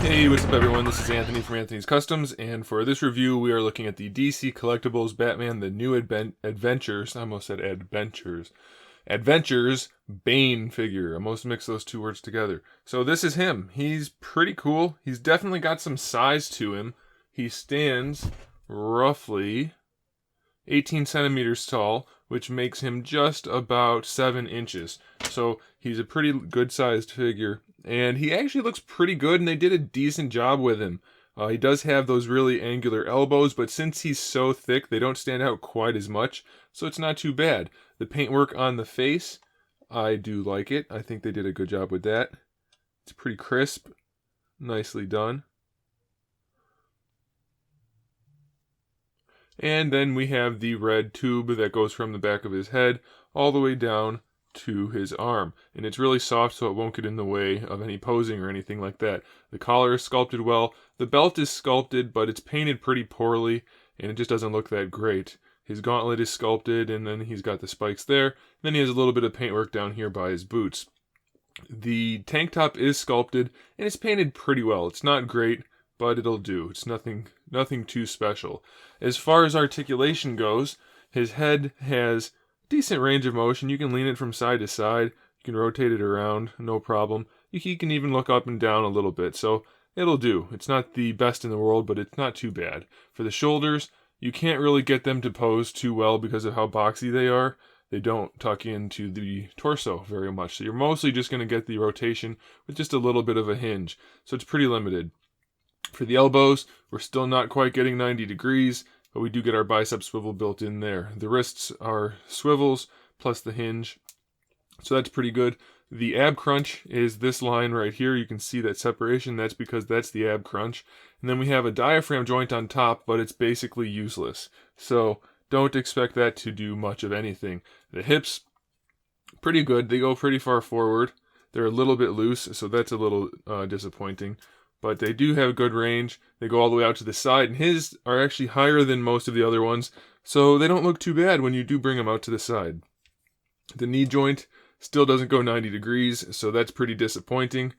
Hey, what's up everyone? This is Anthony from Anthony's Customs, and for this review we are looking at the DC Collectibles Batman The New Adventures, I almost said Adventures, Bane figure. I almost mixed those two words together. So this is him. He's pretty cool. He's definitely got some size to him. He stands roughly 18 centimeters tall, which makes him just about 7 inches. So he's a pretty good sized figure, and he actually looks pretty good, and they did a decent job with him. He does have those really angular elbows, but since he's so thick, they don't stand out quite as much, so it's not too bad. The paintwork on the face, I do like it. I think they did a good job with that. It's pretty crisp, nicely done. And then we have the red tube that goes from the back of his head all the way down to his arm. And it's really soft, so it won't get in the way of any posing or anything like that. The collar is sculpted well. The belt is sculpted, but it's painted pretty poorly, and it just doesn't look that great. His gauntlet is sculpted, and then he's got the spikes there. Then he has a little bit of paintwork down here by his boots. The tank top is sculpted, and it's painted pretty well. It's not great, but it'll do. It's nothing too special. As far as articulation goes, his head has decent range of motion. You can lean it from side to side. You can rotate it around, no problem. He can even look up and down a little bit, so it'll do. It's not the best in the world, but it's not too bad. For the shoulders, you can't really get them to pose too well because of how boxy they are. They don't tuck into the torso very much, so you're mostly just going to get the rotation with just a little bit of a hinge, so it's pretty limited. For the elbows, we're still not quite getting 90 degrees, but we do get our bicep swivel built in there. The wrists are swivels plus the hinge, so that's pretty good. The ab crunch is this line right here. You can see that separation. That's because that's the ab crunch. And then we have a diaphragm joint on top, but it's basically useless. So don't expect that to do much of anything. The hips, pretty good. They go pretty far forward. They're a little bit loose, so that's a little disappointing. But they do have good range. They go all the way out to the side, and his are actually higher than most of the other ones, so they don't look too bad when you do bring them out to the side. The knee joint still doesn't go 90 degrees, so that's pretty disappointing.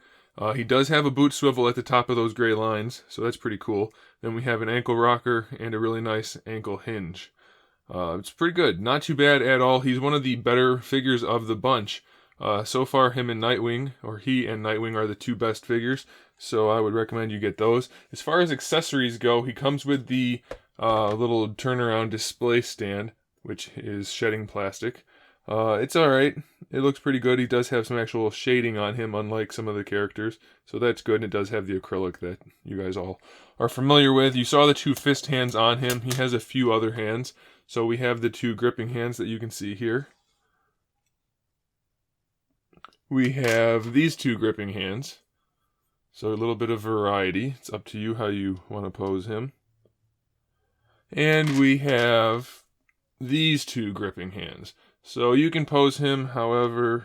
He does have a boot swivel at the top of those gray lines, so that's pretty cool. Then we have an ankle rocker and a really nice ankle hinge. It's pretty good. Not too bad at all. He's one of the better figures of the bunch. So far, he and Nightwing are the two best figures, so I would recommend you get those. As far as accessories go, he comes with the little turnaround display stand, which is shedding plastic. It's alright. It looks pretty good. He does have some actual shading on him, unlike some of the characters, so that's good, and it does have the acrylic that you guys all are familiar with. You saw the two fist hands on him. He has a few other hands, so we have the two gripping hands that you can see here. We have these two gripping hands, so a little bit of variety. It's up to you how you want to pose him. And we have these two gripping hands, so you can pose him however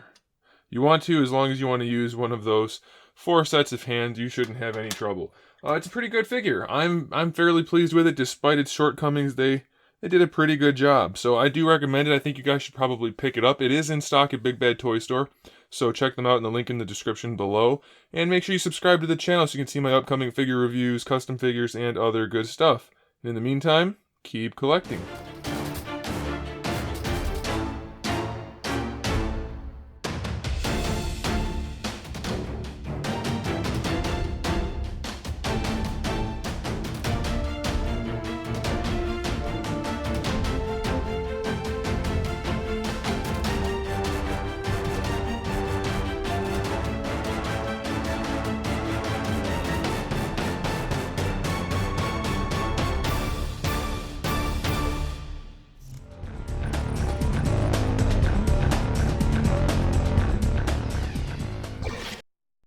you want to, as long as you want to use one of those 4 sets of hands. You shouldn't have any trouble. It's a pretty good figure. I'm fairly pleased with it, despite its shortcomings. They did a pretty good job, so I do recommend it. I think you guys should probably pick it up. It is in stock at Big Bad Toy Store, so check them out in the link in the description below. And make sure you subscribe to the channel so you can see my upcoming figure reviews, custom figures, and other good stuff. And in the meantime, keep collecting.